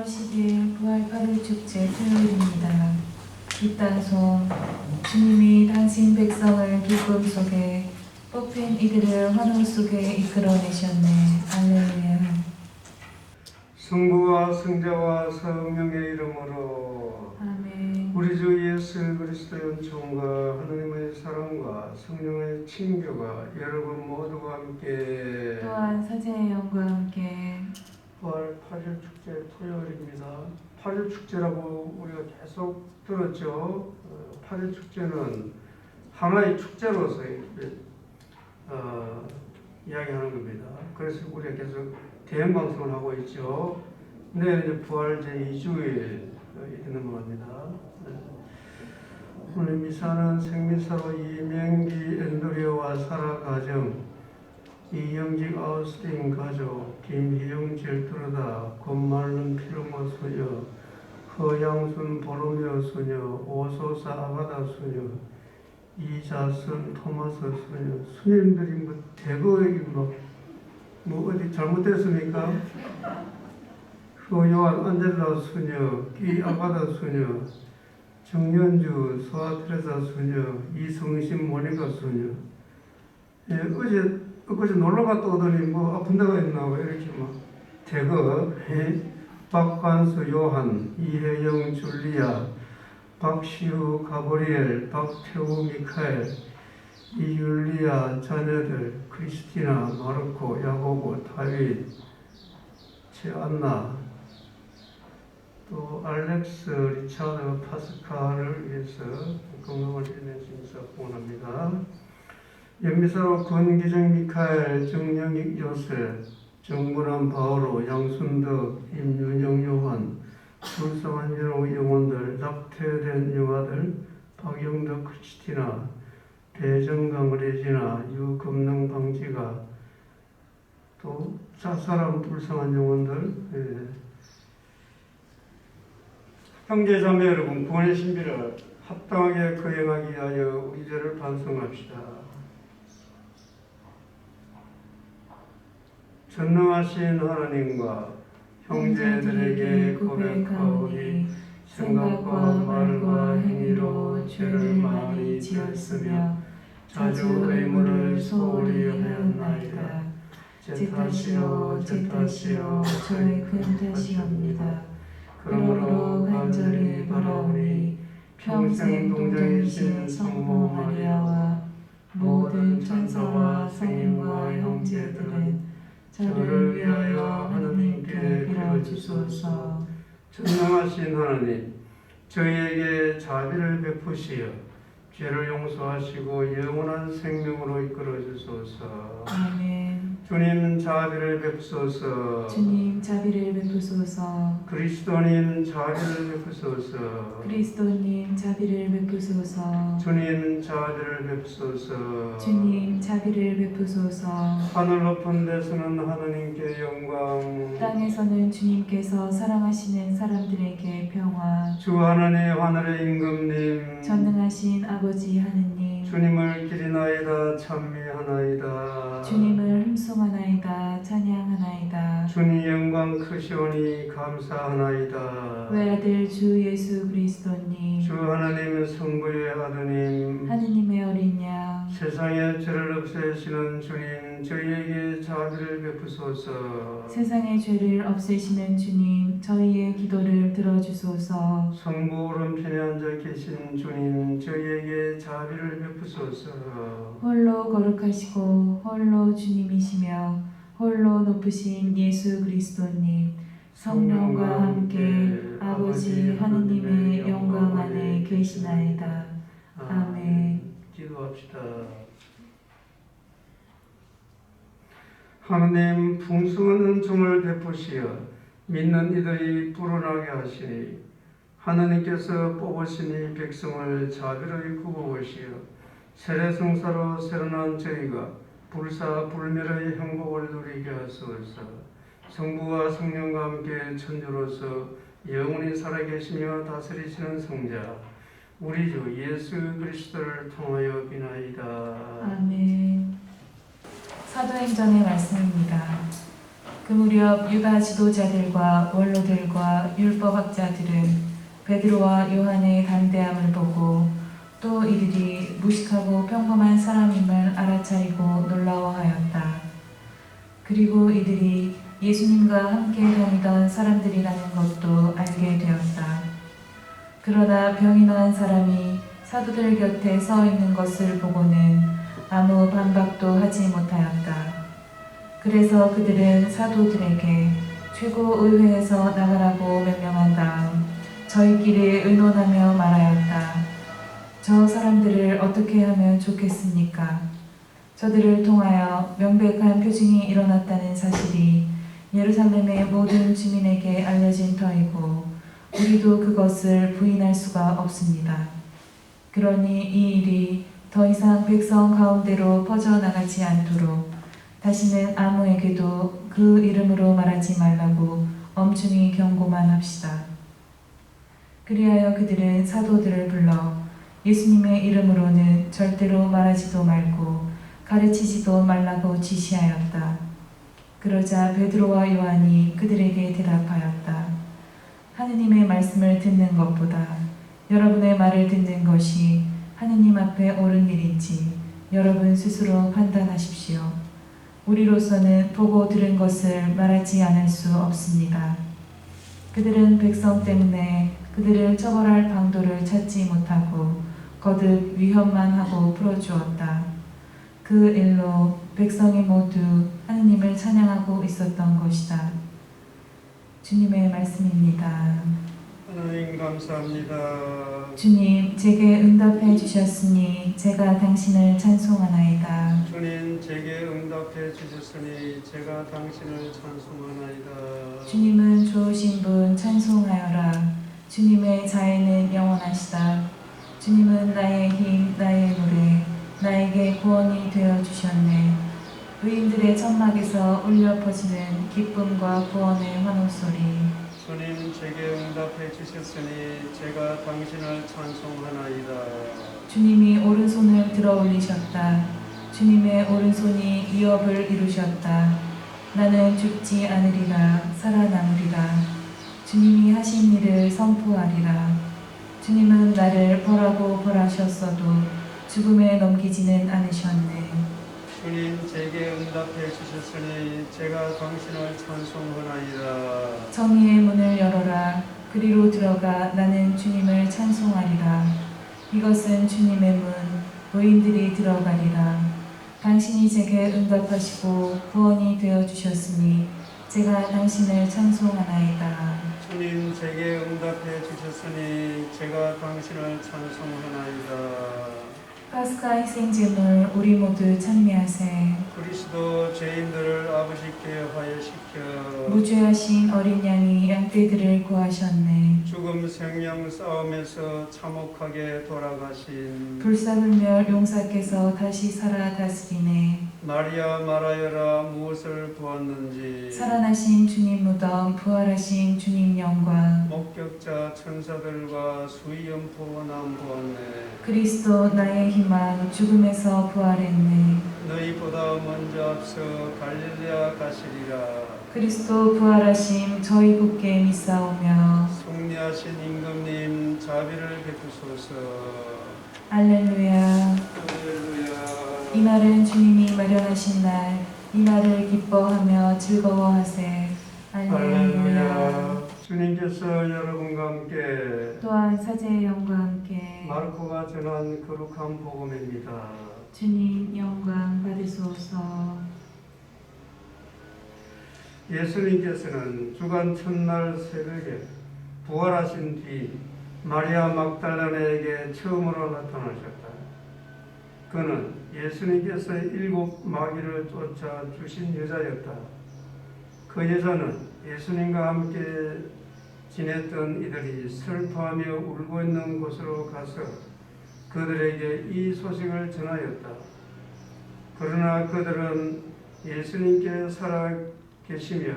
10일 부활 8일 축제 토요일입니다. 뒷단송 주님이 당신 백성을 기쁨 속에 뽑힌 이들을 환호 속에 이끌어내셨네. 할렐루야. 성부와 성자와 성령의 이름으로 아멘. 우리 주 예수 그리스도의 은총과 하나님의 사랑과 성령의 친교가 여러분 모두와 함께 또한 사제의 영과 함께 부활 8일 축제 토요일입니다. 8일 축제라고 우리가 계속 들었죠. 8일 축제는 하나의 축제로서 이야기하는 겁니다. 그래서 우리가 계속 대형 방송을 하고 있죠. 내일 이제 부활 제2주일 있는 겁니다. 오늘 미사는 생미사로 이명기 앤드류와 사라 가정, 이영직 아우스틴 가족, 김희영 젤트르다, 곰말른 피르모 소녀, 허양순 보로미오 소녀, 오소사 아가다 소녀, 이자선 토마스 소녀, 수녀님들이 뭐 대거에게 뭐 어디 잘못됐습니까? 요한 안젤라 수녀, 기 아가다 수녀, 정연주 소아트레사 수녀, 이성신 모니카 수녀. 예, 어제 놀러 갔다 오더니 뭐 아픈 데가 있나 봐 이렇게 막 대거. 박관수 요한, 이혜영 줄리아, 박시우 가브리엘, 박태우 미카엘, 이율리아 자녀들, 크리스티나, 마르코, 야고보, 다윗, 제안나, 또 알렉스, 리차드, 파스칼을 위해서 건강을 인내심사 원합니다. 연미사로 권기정 미카엘, 정영익 요셉, 정문환 바오로, 양순덕, 임윤영 요한, 불쌍한 영혼들, 낙태된 영아들, 박영덕 크리스티나, 배정강 레지나, 유금능 방지가, 또 자살한 불쌍한 영혼들, 형제 자매 여러분, 구원의 신비를 합당하게 거행하기 위하여 우리 죄를 반성합시다. 전능하신 하나님과 형제들에게 고백하오니 생각과 말과 행위로 죄를 많이 지었으며 자주 의무를 소홀히 하였나이다. 제 탓이요 저의 큰 탓이옵니다. 그러므로 간절히 바라오니 평생 동정이신 성모 마리아와 모든 천사와 성인과 형제들은 저를 위하여 하나님께 빌어주소서. 전능하신 하나님, 저희에게 자비를 베푸시어 죄를 용서하시고 영원한 생명으로 이끌어 주소서. 아멘. 주님 자비를 베푸소서. 주님 자비를 베푸소서. 그리스도님 자비를 베푸소서. 그리스도님 자비를 베푸소서. 주님 자비를 베푸소서. 주님 자비를 베푸소서. 하늘 높은 데서는 하나님께 영광, 땅에서는 주님께서 사랑하시는 사람들에게 평화. 주 하나님 하늘의 임금님, 전능하신 아버지 하느님, 주님을 기리나이다 찬미하나이다. 주님을 흠송하나이다 찬양하나이다. 주님 영광 크시오니 감사하나이다. 외아들 주 예수 그리스도님, 주 하나님 성부의 아드님, 하느님의 어린 양, 세상의 죄를 없애시는 주님, 저희에게 자비를 베푸소서. 세상의 죄를 없애시는 주님, 저희의 기도를 들어주소서. 성부 오른편에 앉아 계신 주님, 저희에게 자비를 베푸소서. 홀로 거룩하시고 홀로 주님이시며 홀로 높으신 예수 그리스도님, 성령과 함께 아버지 하느님의 영광 안에 계시나이다. 아멘. 기도합시다. 하나님 풍성한 은총을 베푸시어 믿는 이들이 불어나게 하시니 하나님께서 뽑으신 이 백성을 자비로 구부으시어 세례성사로 새로난 저희가 불사불멸의 행복을 누리게 하소서. 성부와 성령과 함께 천주로서 영원히 살아계시며 다스리시는 성자 우리 주 예수 그리스도를 통하여 비나이다. 아멘. 사도행전의 말씀입니다. 그 무렵 유다 지도자들과 원로들과 율법학자들은 베드로와 요한의 담대함을 보고 또 이들이 무식하고 평범한 사람임을 알아차리고 놀라워하였다. 그리고 이들이 예수님과 함께 다니던 사람들이라는 것도 알게 되었다. 그러나 병이 나은 사람이 사도들 곁에 서 있는 것을 보고는 아무 반박도 하지 못하였다. 그래서 그들은 사도들에게 최고의회에서 나가라고 명령한 다음 저희끼리 의논하며 말하였다. 저 사람들을 어떻게 하면 좋겠습니까? 저들을 통하여 명백한 표징이 일어났다는 사실이 예루살렘의 모든 주민에게 알려진 터이고 우리도 그것을 부인할 수가 없습니다. 그러니 이 일이 더 이상 백성 가운데로 퍼져나가지 않도록 다시는 아무에게도 그 이름으로 말하지 말라고 엄중히 경고만 합시다. 그리하여 그들은 사도들을 불러 예수님의 이름으로는 절대로 말하지도 말고 가르치지도 말라고 지시하였다. 그러자 베드로와 요한이 그들에게 대답하였다. 하느님의 말씀을 듣는 것보다 여러분의 말을 듣는 것이 하느님 앞에 옳은 일인지 여러분 스스로 판단하십시오. 우리로서는 보고 들은 것을 말하지 않을 수 없습니다. 그들은 백성 때문에 그들을 처벌할 방도를 찾지 못하고 거듭 위협만 하고 풀어주었다. 그 일로 백성이 모두 하느님을 찬양하고 있었던 것이다. 주님의 말씀입니다. 하나님 감사합니다. 주님, 제게 응답해 주셨으니 제가 당신을 찬송하나이다. 주님 제게 응답해 주셨으니 제가 당신을 찬송하나이다. 주님은 좋으신 분 찬송하여라. 주님의 자애는 영원하시다. 주님은 나의 힘, 나의 노래, 나에게 구원이 되어 주셨네. 의인들의 천막에서 울려 퍼지는 기쁨과 구원의 환호소리. 주님 제게 응답해 주셨으니 제가 당신을 찬송하나이다. 주님이 오른손을 들어 올리셨다. 주님의 오른손이 위협을 이루셨다. 나는 죽지 않으리라, 살아남으리라. 주님이 하신 일을 선포하리라. 주님은 나를 벌하고 벌하셨어도 죽음에 넘기지는 않으셨네. 주님 제게 응답해 주셨으니 제가 당신을 찬송하나이다. 정의의 문을 열어라. 그리로 들어가 나는 주님을 찬송하리라. 이것은 주님의 문, 의인들이 들어가리라. 당신이 제게 응답하시고 구원이 되어 주셨으니 제가 당신을 찬송하나이다. 주님 제게 응답해 주셨으니 제가 당신을 찬송하나이다. 파스카 희생제물 우리 모두 찬미하세. 그리스도 죄인들을 아버지께 화해시켜 무죄하신 어린 양이 양떼들을 구하셨네. 죽음 생명 싸움에서 참혹하게 돌아가신 불사불멸 용사께서 다시 살아 다스리네. 마리아 말하여라 무엇을 보았는지 살아나신 주님 무덤 부활하신 주님 영광. 목격자 천사들과 수위연포 남 보았네. 그리스도 나의 희망 죽음에서 부활했네. 너희보다 먼저 앞서 갈릴레아 가시리라. 그리스도 부활하심 저희 굳게 믿사오며 승리하신 임금님 자비를 베푸소서. 알렐루야. 할렐루야. 이 날은 주님이 마련하신 날, 이 날을 기뻐하며 즐거워하세. 할렐루야. 할렐루야. 주님께서 여러분과 함께 또한 사제의 영과 함께 마르코가 전한 거룩한 복음입니다. 주님 영광 받으소서. 예수님께서는 주간 첫날 새벽에 부활하신 뒤 마리아 막달라네에게 처음으로 나타나셨다. 그는 예수님께서 7 마귀를 쫓아 주신 여자였다. 그 여자는 예수님과 함께 지냈던 이들이 슬퍼하며 울고 있는 곳으로 가서 그들에게 이 소식을 전하였다. 그러나 그들은 예수님께 살아 계시며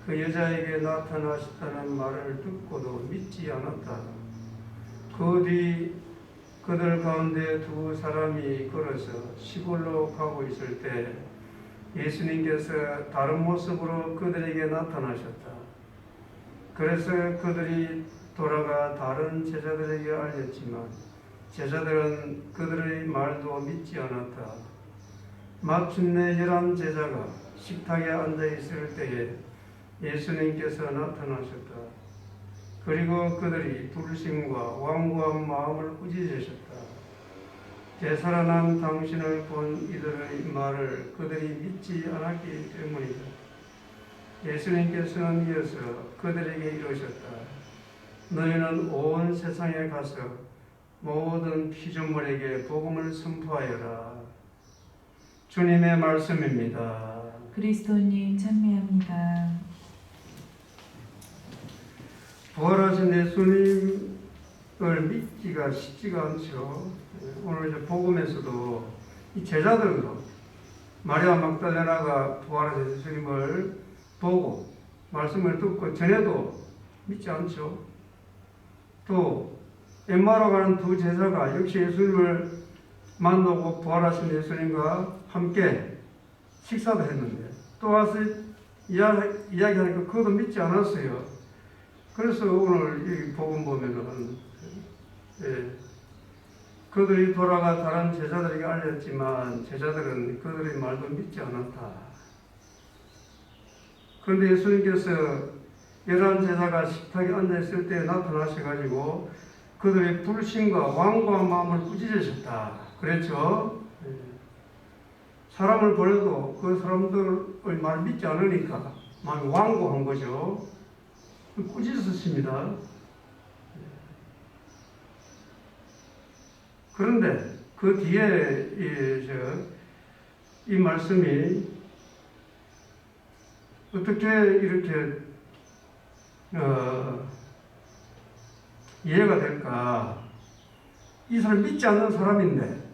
그 여자에게 나타나셨다는 말을 듣고도 믿지 않았다. 그 뒤 그들 가운데 2 사람이 걸어서 시골로 가고 있을 때 예수님께서 다른 모습으로 그들에게 나타나셨다. 그래서 그들이 돌아가 다른 제자들에게 알렸지만 제자들은 그들의 말도 믿지 않았다. 마침내 11 제자가 식탁에 앉아 있을 때에 예수님께서 나타나셨다. 그리고 그들이 불심과 완고한 마음을 꾸짖으셨다. 되살아난 당신을 본 이들의 말을 그들이 믿지 않았기 때문이다. 예수님께서는 이어서 그들에게 이르셨다. 너희는 온 세상에 가서 모든 피조물에게 복음을 선포하여라. 주님의 말씀입니다. 그리스도님 찬미합니다. 부활하신 예수님을 믿기가 쉽지가 않죠. 오늘 이제 복음에서도 이 제자들도 마리아 막달레나가 부활하신 예수님을 보고 말씀을 듣고 전에도 믿지 않죠. 또 엠마오로 가는 두 제자가 역시 예수님을 만나고 부활하신 예수님과 함께 식사도 했는데 또 와서 이야기하니까 그것도 믿지 않았어요. 그래서 오늘 이 복음 보면은 그들이 돌아가 다른 제자들에게 알렸지만 제자들은 그들의 말도 믿지 않았다. 그런데 예수님께서 11 제자가 식탁에 앉아있을 때 나타나셔가지고 그들의 불신과 완고한 마음을 꾸짖으셨다. 그랬죠? 사람을 보내도 그 사람들의 말을 믿지 않으니까 마음이 완고한 거죠. 꾸짖으십니다. 그런데 그 뒤에 이 말씀이 어떻게 이렇게 이해가 될까? 이 사람 믿지 않는 사람인데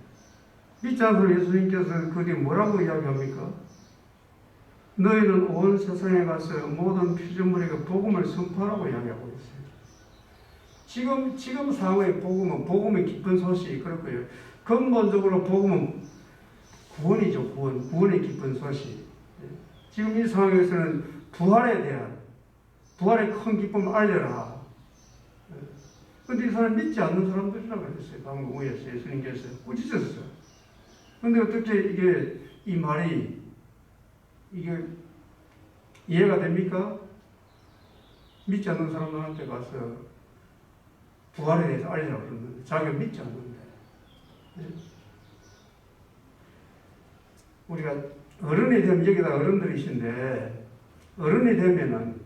믿지 않는 사람 예수님께서 그게 뭐라고 이야기합니까? 너희는 온 세상에 가서 모든 피조물에게 복음을 선포하라고 이야기하고 있어요. 지금 상황의 복음은 기쁜 소식, 그렇고요. 근본적으로 복음은 구원이죠, 구원의 기쁜 소식. 지금 이 상황에서는 부활에 대한, 부활의 큰 기쁨을 알려라. 근데 이 사람 믿지 않는 사람들이라고 했어요. 방금 위에서 예수님께서 꾸짖었어요. 근데 어떻게 이 말이, 이게 이해가 됩니까? 믿지 않는 사람들한테 가서 부활에 대해서 알리라고 그러는데 자기가 믿지 않는데. 우리가 어른이 되면 여기다 어른들이신데 어른이 되면은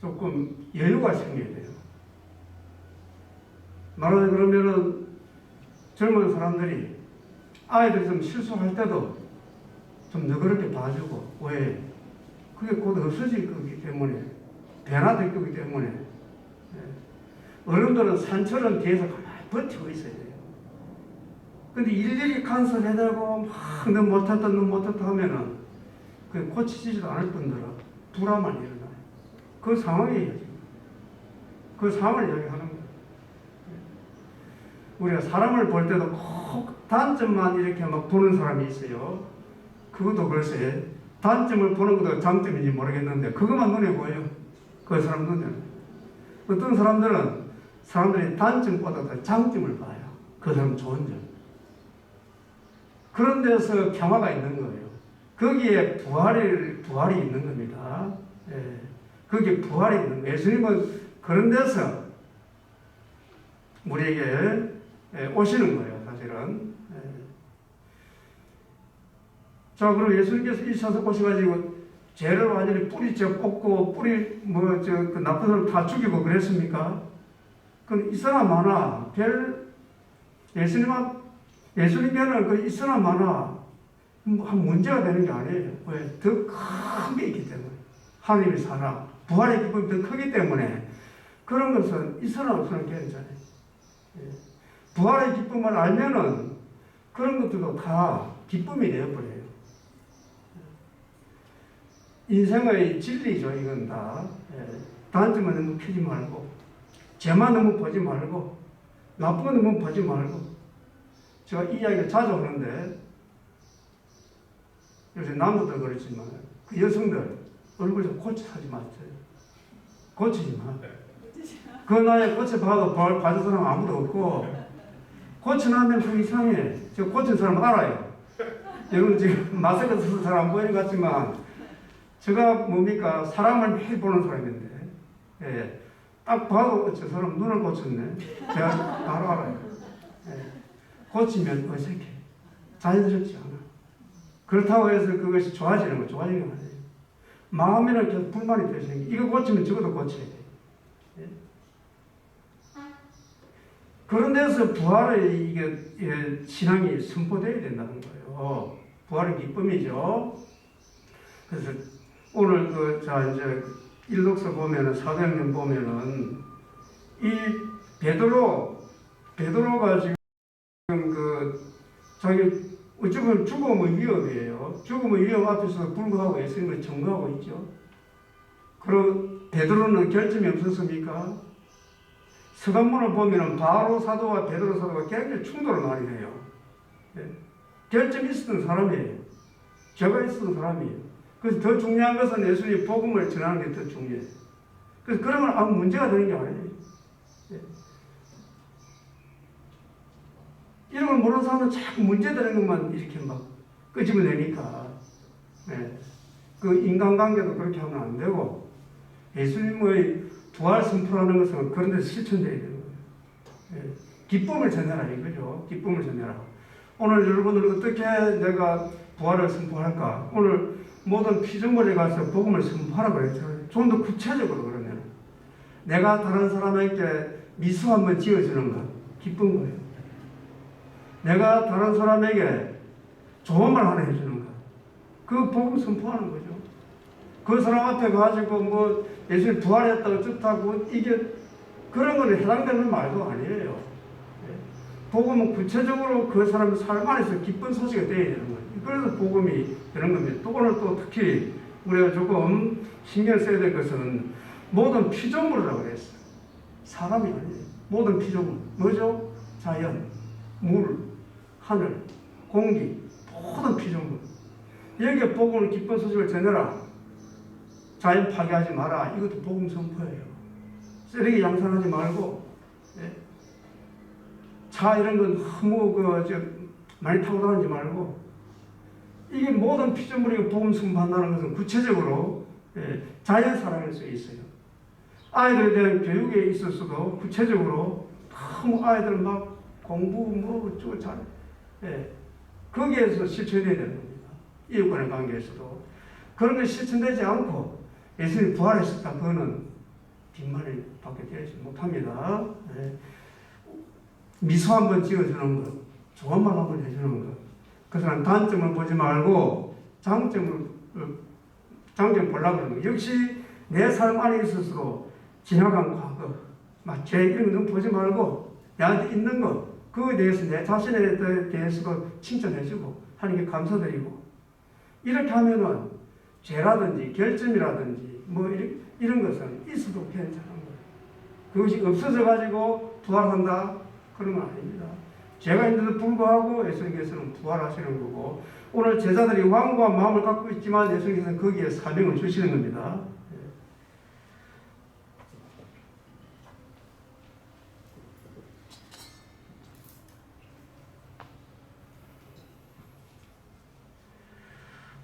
조금 여유가 생겨야 돼요. 말하자 그러면은 젊은 사람들이 아이들이 좀 실수할 때도 좀 너그럽게 봐주고, 왜? 그게 곧 없어질 거기 때문에, 변화될 거기 때문에. 어른들은 산처럼 뒤에서 가만히 버티고 있어야 돼요. 근데 일일이 간섭해대고 막 너 못했다 하면은 그 고치지도 않을 뿐더러 불화만 일어나요. 그 상황이에요. 그 상황을 이야기하는 거예요. 우리가 사람을 볼 때도 꼭 단점만 이렇게 막 보는 사람이 있어요. 그것도 글쎄 단점을 보는 것도 장점인지 모르겠는데 그것만 눈에 보여요. 그 사람 눈에는. 어떤 사람들은 사람들이 단점보다 더 장점을 봐요. 그 사람 좋은 점. 그런 데서 평화가 있는 거예요. 거기에 부활이 있는 겁니다. 예. 거기에 부활이 있는 거예요. 예수님은 그런 데서 우리에게 오시는 거예요, 사실은. 예. 자, 그럼 예수님께서 이 세상에 오셔가지고 죄를 완전히 뿌리째 뽑고 그 나쁜 사람 다 죽이고 그랬습니까? 그럼 있으나 마나 예수님께는 그 있으나 마나 한 문제가 되는 게 아니에요. 왜? 더 큰 게 있기 때문에. 하나님의 사랑, 부활의 기쁨이 더 크기 때문에 그런 것은 있으나 없으나 괜찮아요. 예. 부활의 기쁨을 알면은 그런 것들도 다 기쁨이 되어버려요. 인생의 진리죠, 이건 다. 예. 단점만 너무 피지 말고, 죄만 너무 보지 말고, 나쁜 거 너무 보지 말고. 제가 이 이야기를 자주 하는데, 요새 남자도 그렇지만 그 여성들 얼굴 좀 고쳐하지 마세요. 고치지 마. 그 나이에 봐준 사람 아무도 없고 고쳐나면 그 이상해. 저 고친 사람 알아요. 여러분 지금 마스크 쓰는 사람 안 보이는 것 같지만 제가 뭡니까 사람을 매일 보는 사람인데 예. 딱 봐도 저 사람 눈을 고쳤네. 제가 바로 알아요. 예. 고치면 어색해. 자연스럽지 않아. 그렇다고 해서 그것이 좋아지는 거 좋아지는 거 아니에요. 마음에는 계속 불만이 되시는 게 이거 고치면 저것도 고쳐야 돼. 예. 그런 데서 부활의 이게 신앙이 선포되어야 된다는 거예요. 부활의 기쁨이죠. 그래서 오늘 이제 일록서 보면은 사도행전 보면은 이 베드로가 지금 자기 어쩌면 죽음의 위협이에요. 죽음의 위협 앞에서 불구하고 예수님을 증거하고 있죠. 그리고 베드로는 결점이 없었습니까? 서간문을 보면은 바로 사도와 베드로 사도가 굉장히 충돌을 많이 해요. 네. 결점이 있었던 사람이에요. 죄가 있었던 사람이에요. 그래서 더 중요한 것은 예수님이 복음을 전하는 게 더 중요해요. 그래서 그런 건 아무 문제가 되는 게 아니에요. 네. 이런 걸 모르는 사람은 자꾸 문제되는 것만 이렇게 막 끄집어내니까. 네. 그 인간관계도 그렇게 하면 안 되고, 예수님의 부활 선포라는 것은 그런 데서 실천되어야 되는 거예요. 네. 기쁨을 전해라 이거죠. 기쁨을 전해라. 오늘 여러분들 어떻게 내가 부활을 선포할까? 오늘 모든 피조물에 가서 복음을 선포하라고 그랬잖아요. 좀 더 구체적으로 그러면. 내가 다른 사람에게 미소 한번 지어주는 것, 기쁜 거예요. 내가 다른 사람에게 좋은 말 하나 해주는 것, 그 복음 선포하는 거죠. 그 사람 앞에 가지고 예수님 부활했다고 뜻하고 이게 그런 거는 해당되는 말도 아니에요. 복음은 구체적으로 그 사람의 삶 안에서 기쁜 소식이 되어야 되는 거예요. 그래서 복음이 되는 겁니다. 또 오늘 또 특히 우리가 조금 신경 써야 될 것은 모든 피조물이라고 그랬어요. 사람이 아니에요. 모든 피조물. 뭐죠? 자연, 물, 하늘, 공기, 모든 피조물. 여기에 복음을 기쁜 소식을 전해라. 자연 파괴하지 마라. 이것도 복음 선포예요. 쓰레기 양산하지 말고, 예. 차 이런 건 너무 많이 타고 다니지 말고, 이게 모든 피조물이 복음 선포한다는 것은 구체적으로 자연 사랑일 수 있어요. 아이들에 대한 교육에 있어서도 구체적으로 너무 아이들 막 공부 어쩌고 잘 거기에서 실천해야 되는 겁니다. 이웃간의 관계에서도 그런 게 실천되지 않고 예수님이 부활했었다 그거는 뒷말을 밖에 되지 못합니다. 미소 한번 지어주는 것, 좋은 말 한번 해주는 것, 그 사람 단점을 보지 말고 장점 보려고 하는 거. 역시 내 삶 안에 있어서도 지나간 과거, 죄 이런 거 보지 말고 나한테 있는 것, 그거에 대해서 내 자신에 대해서도 칭찬해주고 하나님께 감사드리고 이렇게 하면은 죄라든지 결점이라든지 이런 것은 있어도 괜찮은 거예요. 그것이 없어져가지고 부활한다? 그런 건 아닙니다. 죄가 있는데도 불구하고 예수님께서는 부활하시는 거고 오늘 제자들이 완고한 마음을 갖고 있지만 예수님께서는 거기에 사명을 주시는 겁니다.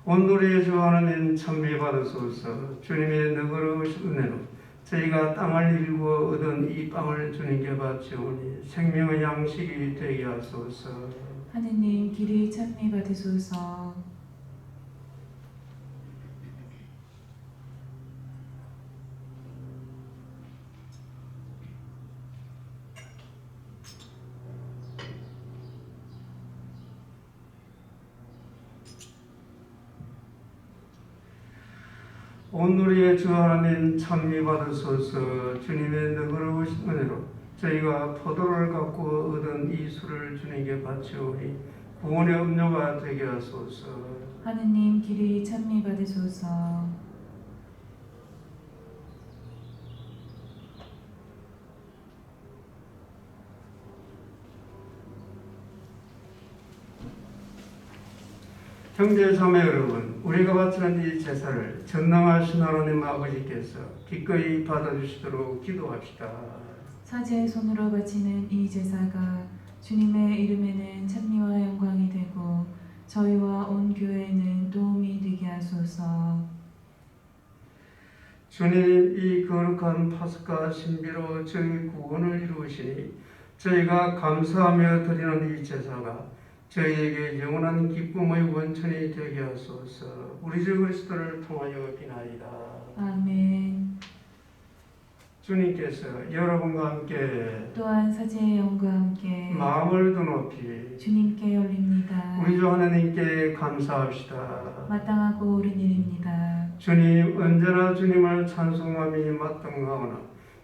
온누리의 주 하나님 찬미 받으소서. 주님의 너그러우신 은혜로 저희가 땅을 일구어 얻은 이 빵을 주님께 바치오니 생명의 양식이 되게 하소서. 하느님 길이 찬미 받으소서. 온누리의 주 하나님 찬미 받으소서. 주님의 너그러우신 은혜로 저희가 포도를 갖고 얻은 이 술을 주님께 바치오니 구원의 음료가 되게 하소서. 하느님 길이 찬미 받으소서. 형제 자매 여러분, 우리가 바치는 이 제사를 전능하신 하나님 아버지께서 기꺼이 받아주시도록 기도합시다. 사제의 손으로 바치는 이 제사가 주님의 이름에는 찬미와 영광이 되고 저희와 온 교회에는 도움이 되게 하소서. 주님, 이 거룩한 파스카 신비로 저희 구원을 이루시니 저희가 감사하며 드리는 이 제사가 저희에게 영원한 기쁨의 원천이 되게 하소서. 우리 주 그리스도를 통하여 비나이다. 아멘. 주님께서 여러분과 함께 또한 사제의 영과 함께 마음을 더 높이 주님께 올립니다. 우리 주 하나님께 감사합시다. 마땅하고 옳은 일입니다. 주님, 언제나 주님을 찬송함이 마땅하오나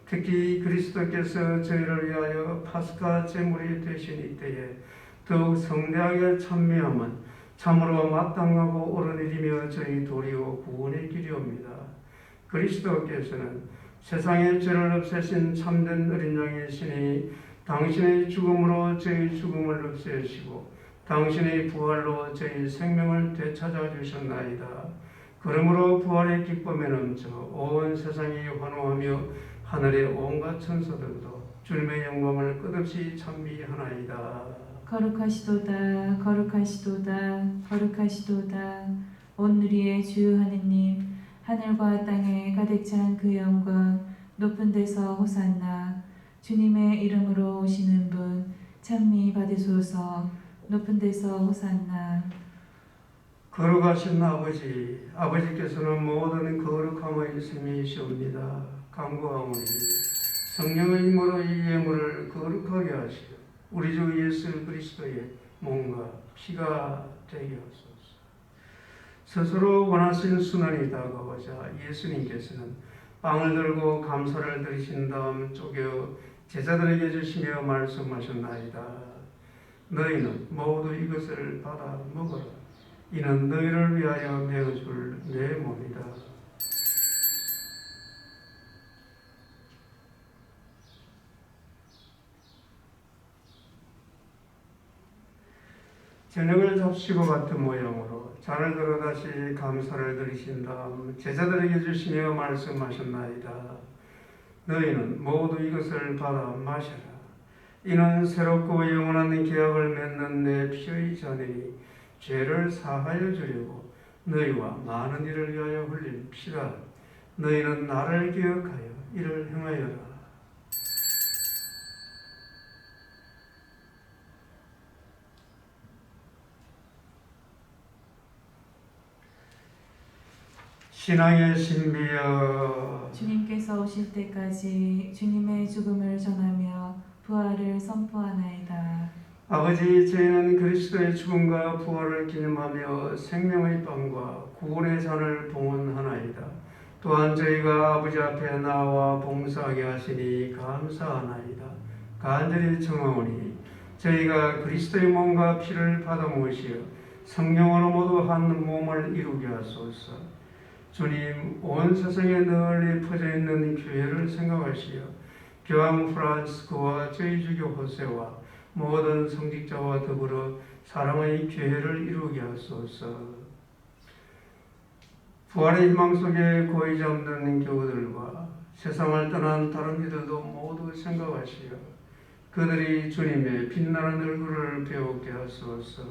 특히 그리스도께서 저희를 위하여 파스카 제물이 되신 이때에 더욱 성대하게 찬미함은 참으로 마땅하고 옳은 일이며 저희 도리요 구원의 길이옵니다. 그리스도께서는 세상의 죄를 없애신 참된 어린 양이시니 당신의 죽음으로 저희 죽음을 없애시고 당신의 부활로 저희 생명을 되찾아 주셨나이다. 그러므로 부활의 기쁨에 넘쳐 온 세상이 환호하며 하늘의 온갖 천사들도 주님의 영광을 끝없이 찬미하나이다. 거룩하시도다 거룩하시도다 거룩하시도다. 오늘의 주 하느님, 하늘과 땅에 가득 찬 그 영광, 높은 데서 호산나. 주님의 이름으로 오시는 분 찬미 받으소서. 높은 데서 호산나. 거룩하신 아버지, 아버지께서는 모든 거룩함의 셈이시옵니다. 간구하오니 성령의 힘으로 이 예물을 거룩하게 하시어 우리 주 예수 그리스도의 몸과 피가 되게 하소서. 스스로 원하신 순환이 다가오자 예수님께서는 빵을 들고 감사를 드리신 다음 쪼개어 제자들에게 주시며 말씀하셨나이다. 너희는 모두 이것을 받아 먹어라. 이는 너희를 위하여 내어줄 내 몸이다. 저녁을 잡수고 같은 모양으로 잔을 들어 다시 감사를 드리신 다음 제자들에게 주시며 말씀하셨나이다. 너희는 모두 이것을 받아 마셔라. 이는 새롭고 영원한 계약을 맺는 내 피의 잔이니 죄를 사하여 주려고 너희와 많은 이를 위하여 흘린 피다. 너희는 나를 기억하여 이를 행하여라. 신앙의 신비여, 주님께서 오실 때까지 주님의 죽음을 전하며 부활을 선포하나이다. 아버지, 저희는 그리스도의 죽음과 부활을 기념하며 생명의 빵과 구원의 잔을 봉헌하나이다. 또한 저희가 아버지 앞에 나와 봉사하게 하시니 감사하나이다. 간절히 청하오니 저희가 그리스도의 몸과 피를 받아 모시어 성령으로 모두 한 몸을 이루게 하소서. 주님, 온 세상에 널리 퍼져 있는 교회를 생각하시어 교황 프란시스코와 저희 주교 호세와 모든 성직자와 더불어 사랑의 교회를 이루게 하소서. 부활의 희망 속에 고이 잠드는 교우들과 세상을 떠난 다른 이들도 모두 생각하시어 그들이 주님의 빛나는 얼굴을 배우게 하소서.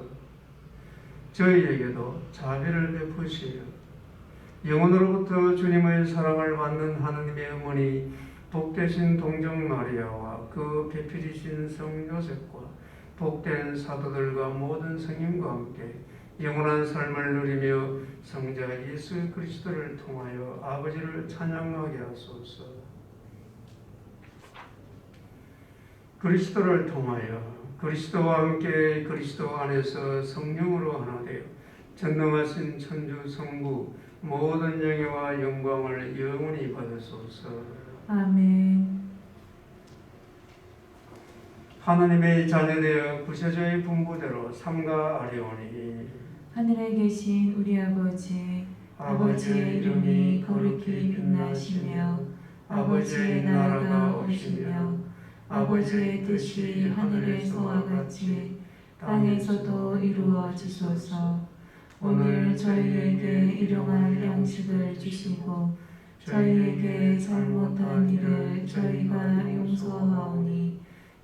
저희에게도 자비를 베푸시어 영혼으로부터 주님의 사랑을 받는 하느님의 어머니 복되신 동정 마리아와 그 배필이신 성 요셉과 복된 사도들과 모든 성인과 함께 영원한 삶을 누리며 성자 예수 그리스도를 통하여 아버지를 찬양하게 하소서. 그리스도를 통하여 그리스도와 함께 그리스도 안에서 성령으로 하나 되어 전능하신 천주 성부 모든 영예와 영광을 영원히 받으소서. 아멘. 하나님의 자녀되어 구세주의 분부대로 삼가 아뢰오니 하늘에 계신 우리 아버지, 아버지의 이름이 거룩히 빛나시며 아버지의 나라가 오시며 아버지의 뜻이 하늘에서와 같이 땅에서도 이루어지소서. 오늘 저희에게 일용할 양식을 주시고 저희에게 잘못한 일을 저희가 용서하오니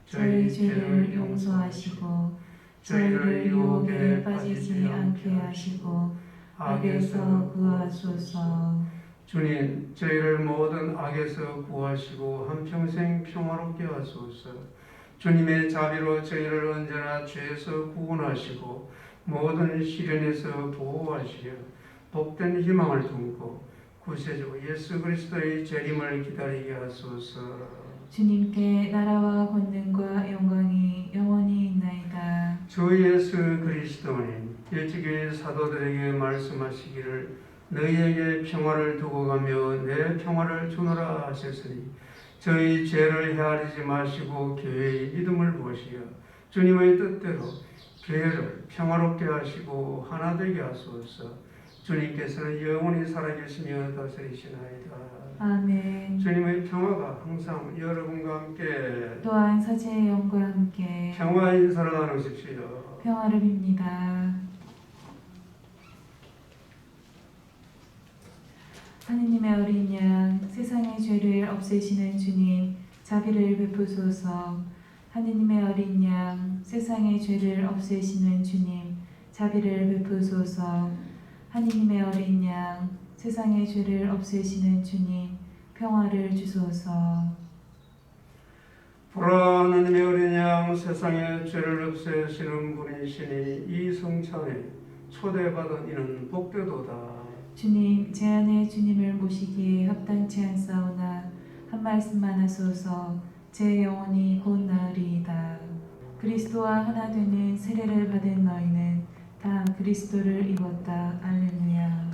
저희 죄를 용서하시고 저희를 유혹에 빠지지 않게 하시고 악에서 구하소서. 주님, 저희를 모든 악에서 구하시고 한평생 평화롭게 하소서. 주님의 자비로 저희를 언제나 죄에서 구원하시고 모든 시련에서 보호하시려 복된 희망을 품고 구세주 예수 그리스도의 재림을 기다리게 하소서. 주님께 나라와 권능과 영광이 영원히 있나이다. 주 예수 그리스도님, 일찍이 사도들에게 말씀하시기를 너희에게 평화를 두고 가며 내 평화를 주노라 하셨으니 저희 죄를 헤아리지 마시고 교회의 믿음을 보시어 주님의 뜻대로 교회를 평화롭게 하시고 하나 되게 하소서. 주님께서는 영원히 살아계시며 다스리시나이다. 아멘. 주님의 평화가 항상 여러분과 함께 또한 사제의 영과 함께 평화의 인사를 나누십시오. 평화를 빕니다. 하느님의 어린 양, 세상의 죄를 없애시는 주님, 자비를 베푸소서. 하느님의 어린 양, 세상의 죄를 없애시는 주님, 자비를 베푸소서. 하느님의 어린 양, 세상의 죄를 없애시는 주님, 평화를 주소서. 보라, 하나님의 어린 양, 세상의 죄를 없애시는 분이시니 이 성찬에 초대받은 이는 복되도다. 주님, 제 안에 주님을 모시기에 합당치 않사오나 한 말씀만 하소서. 제 영혼이 곧 나으리이다. 그리스도와 하나 되는 세례를 받은 너희는 다 그리스도를 입었다. 알렐루야.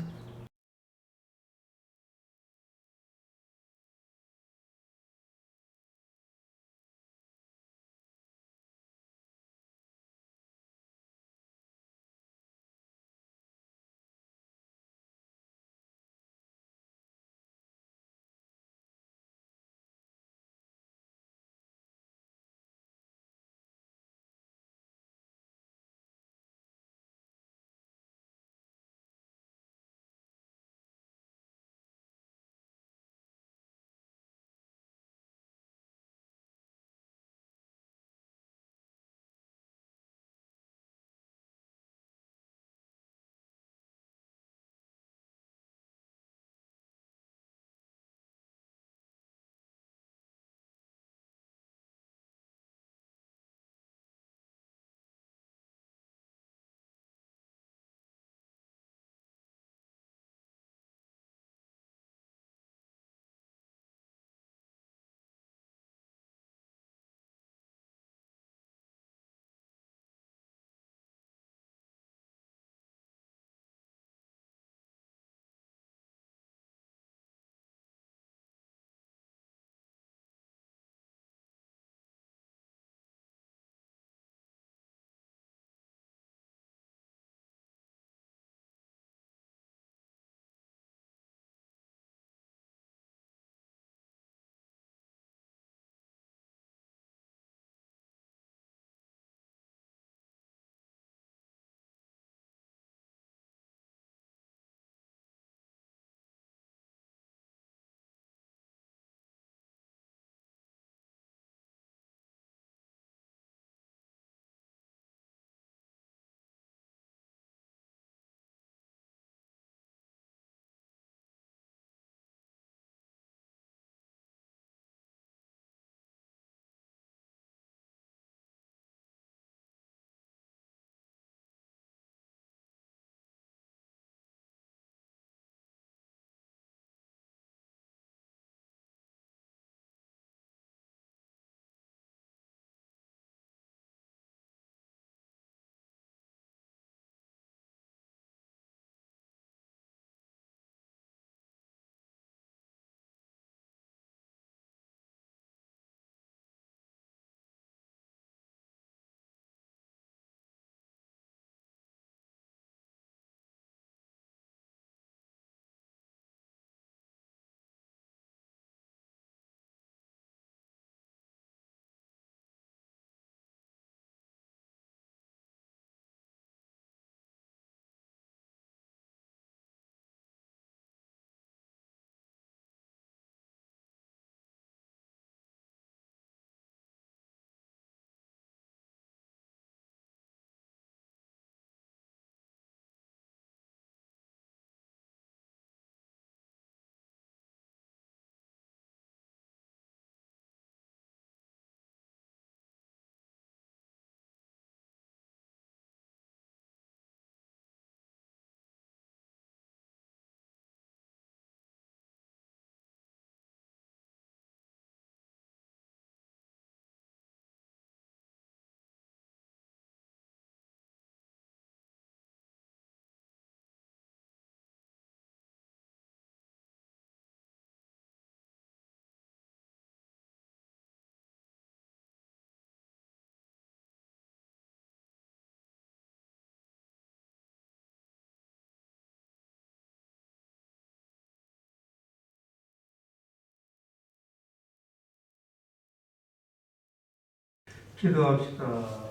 기도합시다.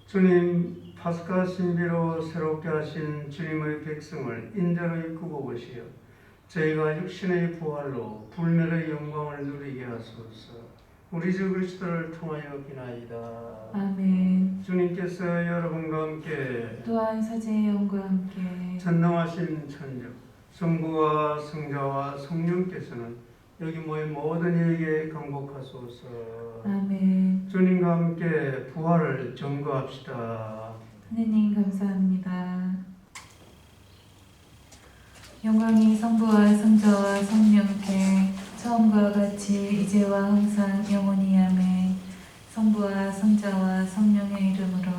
주님, 파스카 신비로 새롭게 하신 주님의 백성을 인자로 이끌고 오시어 저희가 육신의 부활로 불멸의 영광을 누리게 하소서. 우리 주 그리스도를 통하여 비나이다. 아멘. 주님께서 여러분과 함께 또한 사제의 영과 함께 전능하신 천주 성부와 성자와 성령께서는 여기 모인 모든 이에게 강복하소서. 아멘. 주님과 함께 부활을 증거합시다. 하느님 감사합니다. 영광이 성부와 성자와 성령께 처음과 같이 이제와 항상 영원히 아멘. 성부와 성자와 성령의 이름으로